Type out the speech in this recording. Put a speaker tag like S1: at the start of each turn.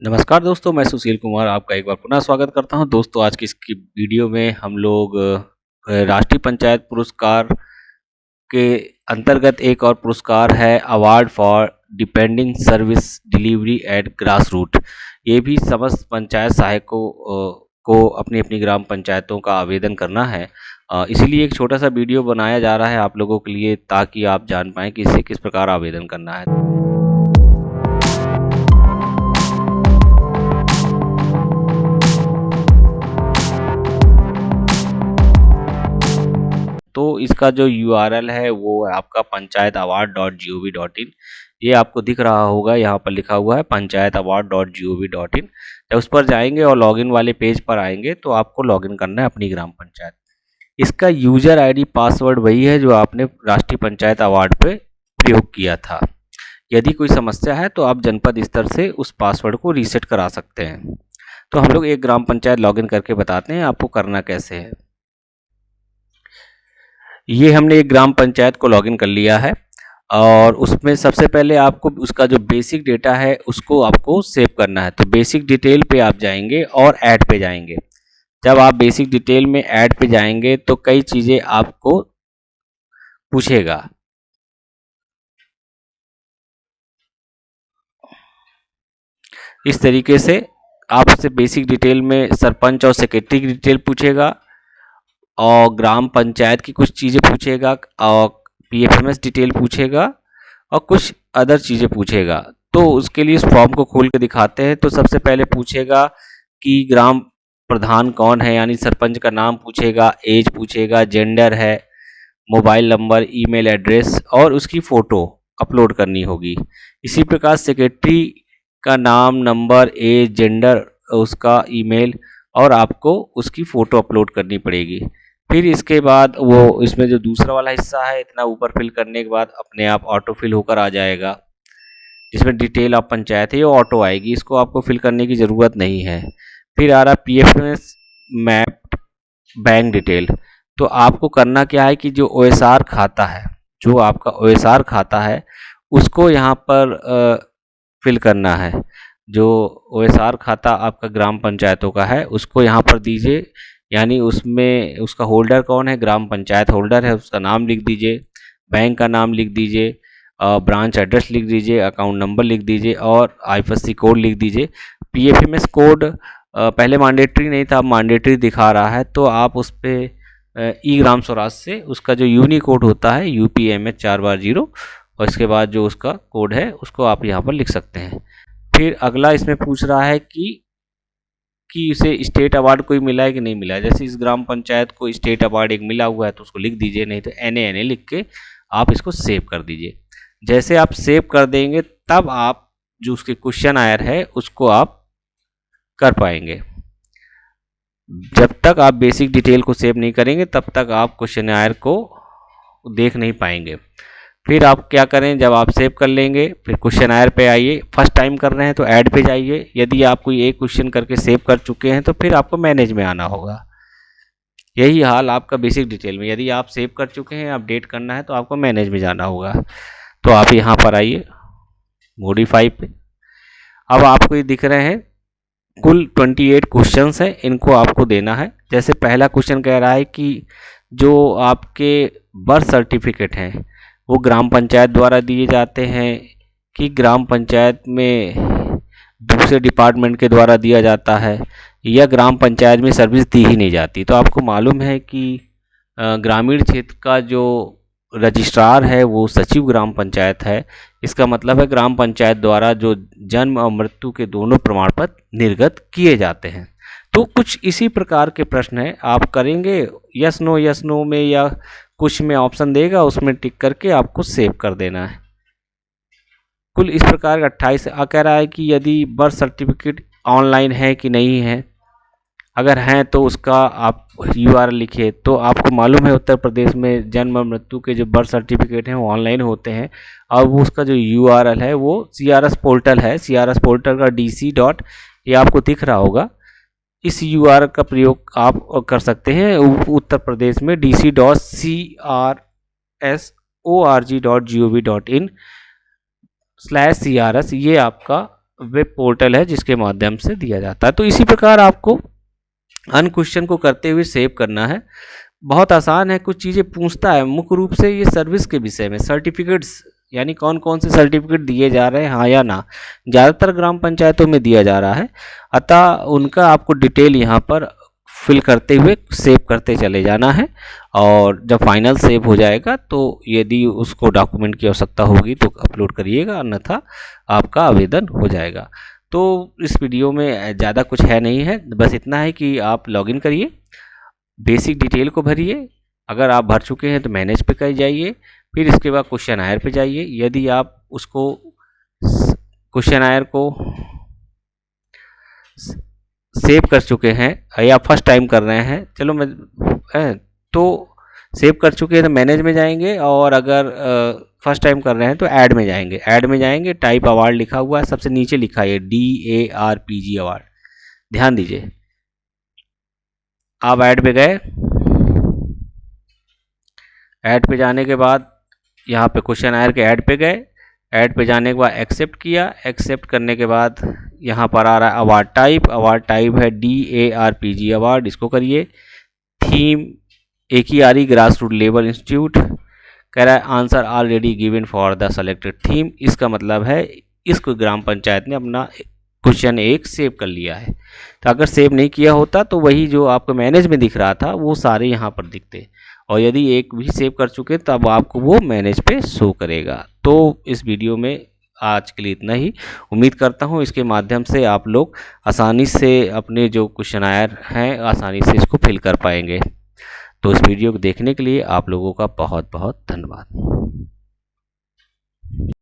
S1: नमस्कार दोस्तों, मैं सुशील कुमार आपका एक बार पुनः स्वागत करता हूं। दोस्तों, आज की इस वीडियो में हम लोग राष्ट्रीय पंचायत पुरस्कार के अंतर्गत एक और पुरस्कार है award for depending service delivery at grass root. ये भी समस्त पंचायत सहायकों को अपनी अपनी ग्राम पंचायतों का आवेदन करना है। इसीलिए एक छोटा सा वीडियो बनाया जा रहा है आप लोगों के लिए, ताकि आप जान पाएँ कि इससे किस प्रकार आवेदन करना है। तो इसका जो URL है वो है आपका panchayataward.gov.in। ये आपको दिख रहा होगा, यहाँ पर लिखा हुआ है panchayataward.gov.in। जब उस पर जाएंगे और लॉगिन वाले पेज पर आएंगे तो आपको लॉगिन करना है अपनी ग्राम पंचायत। इसका यूजर ID पासवर्ड वही है जो आपने राष्ट्रीय पंचायत अवार्ड पे प्रयोग किया था। यदि कोई समस्या है तो आप जनपद स्तर से उस पासवर्ड को रीसेट करा सकते हैं। तो हम लोग एक ग्राम पंचायत लॉगिन करके बताते हैं आपको करना कैसे है। ये हमने एक ग्राम पंचायत को लॉगिन कर लिया है और उसमें सबसे पहले आपको उसका जो बेसिक डेटा है उसको आपको सेव करना है। तो बेसिक डिटेल पे आप जाएंगे और ऐड पे जाएंगे। जब आप बेसिक डिटेल में ऐड पे जाएंगे तो कई चीज़ें आपको पूछेगा। इस तरीके से आपसे बेसिक डिटेल में सरपंच और सेक्रेटरी की डिटेल पूछेगा और ग्राम पंचायत की कुछ चीज़ें पूछेगा और PFMS डिटेल पूछेगा और कुछ अदर चीज़ें पूछेगा। तो उसके लिए इस फॉर्म को खोल के दिखाते हैं। तो सबसे पहले पूछेगा कि ग्राम प्रधान कौन है, यानी सरपंच का नाम पूछेगा, एज पूछेगा, जेंडर है, मोबाइल नंबर, ईमेल एड्रेस और उसकी फ़ोटो अपलोड करनी होगी। इसी प्रकार सेक्रेटरी का नाम, नंबर, एज, जेंडर, उसका ईमेल और आपको उसकी फ़ोटो अपलोड करनी पड़ेगी। फिर इसके बाद वो इसमें जो दूसरा वाला हिस्सा है, इतना ऊपर फिल करने के बाद अपने आप ऑटो फिल होकर आ जाएगा। जिसमें डिटेल ऑफ पंचायत है ये ऑटो आएगी, इसको आपको फिल करने की ज़रूरत नहीं है। फिर आ रहा PFMS मैप बैंक डिटेल। तो आपको करना क्या है कि जो OSR खाता है, जो आपका OSR खाता है उसको यहाँ पर फिल करना है। जो OSR खाता आपका ग्राम पंचायतों का है उसको यहाँ पर दीजिए, यानी उसमें उसका होल्डर कौन है, ग्राम पंचायत होल्डर है, उसका नाम लिख दीजिए, बैंक का नाम लिख दीजिए, ब्रांच एड्रेस लिख दीजिए, अकाउंट नंबर लिख दीजिए और IFSC कोड लिख दीजिए। PFMS कोड पहले मैंडेटरी नहीं था, अब मैंडेटरी दिखा रहा है। तो आप उस पर ई ग्राम स्वराज से उसका जो यूनिकोड होता है UPMH 4/0 और इसके बाद जो उसका कोड है उसको आप यहाँ पर लिख सकते हैं। फिर अगला इसमें पूछ रहा है कि इसे स्टेट अवार्ड कोई मिला है कि नहीं मिला है। जैसे इस ग्राम पंचायत को स्टेट अवार्ड एक मिला हुआ है तो उसको लिख दीजिए, नहीं तो NA लिख के आप इसको सेव कर दीजिए। जैसे आप सेव कर देंगे तब आप जो उसके क्वेश्चन आयर है उसको आप कर पाएंगे। जब तक आप बेसिक डिटेल को सेव नहीं करेंगे तब तक आप क्वेश्चन आयर को देख नहीं पाएंगे। फिर आप क्या करें, जब आप सेव कर लेंगे फिर क्वेश्चन आयर पे आइए। फर्स्ट टाइम कर रहे हैं तो ऐड पे जाइए। यदि आप कोई एक क्वेश्चन करके सेव कर चुके हैं तो फिर आपको मैनेज में आना होगा। यही हाल आपका बेसिक डिटेल में, यदि आप सेव कर चुके हैं, अपडेट करना है तो आपको मैनेज में जाना होगा। तो आप यहाँ पर आइए मॉडिफाई पे। अब आपको ये दिख रहे हैं कुल 28 क्वेश्चंस हैं, इनको आपको देना है। जैसे पहला क्वेश्चन कह रहा है कि जो आपके बर्थ सर्टिफिकेट हैं वो ग्राम पंचायत द्वारा दिए जाते हैं कि ग्राम पंचायत में दूसरे डिपार्टमेंट के द्वारा दिया जाता है, या ग्राम पंचायत में सर्विस दी ही नहीं जाती। तो आपको मालूम है कि ग्रामीण क्षेत्र का जो रजिस्ट्रार है वो सचिव ग्राम पंचायत है। इसका मतलब है ग्राम पंचायत द्वारा जो जन्म और मृत्यु के दोनों प्रमाण पत्र निर्गत किए जाते हैं। तो कुछ इसी प्रकार के प्रश्न हैं, आप करेंगे यस नो में, या कुछ में ऑप्शन देगा उसमें टिक करके आपको सेव कर देना है। कुल इस प्रकार का 28 कह रहा है कि यदि बर्थ सर्टिफिकेट ऑनलाइन है कि नहीं है। अगर हैं तो उसका आप URL लिखिए। तो आपको मालूम है उत्तर प्रदेश में जन्म और मृत्यु के जो बर्थ सर्टिफिकेट हैं वो ऑनलाइन होते हैं और वो उसका जो URL है वो CRS पोर्टल है। CRS पोर्टल का DC डॉट, ये आपको दिख रहा होगा, इस URL का प्रयोग आप कर सकते हैं। उत्तर प्रदेश में dc.crsorg.gov.in/CRS ये आपका वेब पोर्टल है जिसके माध्यम से दिया जाता है। तो इसी प्रकार आपको अन्य क्वेश्चन को करते हुए सेव करना है। बहुत आसान है, कुछ चीज़ें पूछता है मुख्य रूप से ये सर्विस के विषय में, सर्टिफिकेट्स यानी कौन कौन से सर्टिफिकेट दिए जा रहे हैं, हाँ या ना, ज़्यादातर ग्राम पंचायतों में दिया जा रहा है। अतः उनका आपको डिटेल यहाँ पर फिल करते हुए सेव करते चले जाना है, और जब फाइनल सेव हो जाएगा तो यदि उसको डॉक्यूमेंट की आवश्यकता होगी तो अपलोड करिएगा, अन्यथा आपका आवेदन हो जाएगा। तो इस वीडियो में ज़्यादा कुछ है नहीं है, बस इतना है कि आप लॉगिन करिए, बेसिक डिटेल को भरिए। अगर आप भर चुके हैं तो मैनेज पे कर जाइए, फिर इसके बाद क्वेश्चन आयर पे जाइए। यदि आप उसको क्वेश्चन आयर को सेव कर चुके हैं या फर्स्ट टाइम कर रहे हैं, चलो मैं तो सेव कर चुके हैं तो मैनेज में जाएंगे, और अगर फर्स्ट टाइम कर रहे हैं तो ऐड में जाएंगे। ऐड में जाएंगे, टाइप अवार्ड लिखा हुआ है, सबसे नीचे लिखा है DARPG अवार्ड, ध्यान दीजिए। आप ऐड पे गए, ऐड पे जाने के बाद यहाँ पे क्वेश्चन आयर के ऐड पे गए, ऐड पे जाने के बाद एक्सेप्ट किया, एक्सेप्ट करने के बाद यहाँ पर आ रहा है अवार्ड टाइप है DARPG अवार्ड, इसको करिए। थीम एक ही आ रही, ग्रास रूट लेवल इंस्टीट्यूट, कह रहा है answer already given for the selected theme. इसका मतलब है इसको ग्राम पंचायत ने अपना क्वेश्चन 1 सेव कर लिया है। तो अगर सेव नहीं किया होता तो वही जो आपको मैनेज में दिख रहा था वो सारे यहाँ पर दिखते, और यदि एक भी सेव कर चुके तब आपको वो मैनेज पे शो करेगा। तो इस वीडियो में आज के लिए इतना ही। उम्मीद करता हूँ इसके माध्यम से आप लोग आसानी से अपने जो क्वेश्चन आयर हैं आसानी से इसको फिल कर पाएंगे। तो इस वीडियो को देखने के लिए आप लोगों का बहुत बहुत धन्यवाद।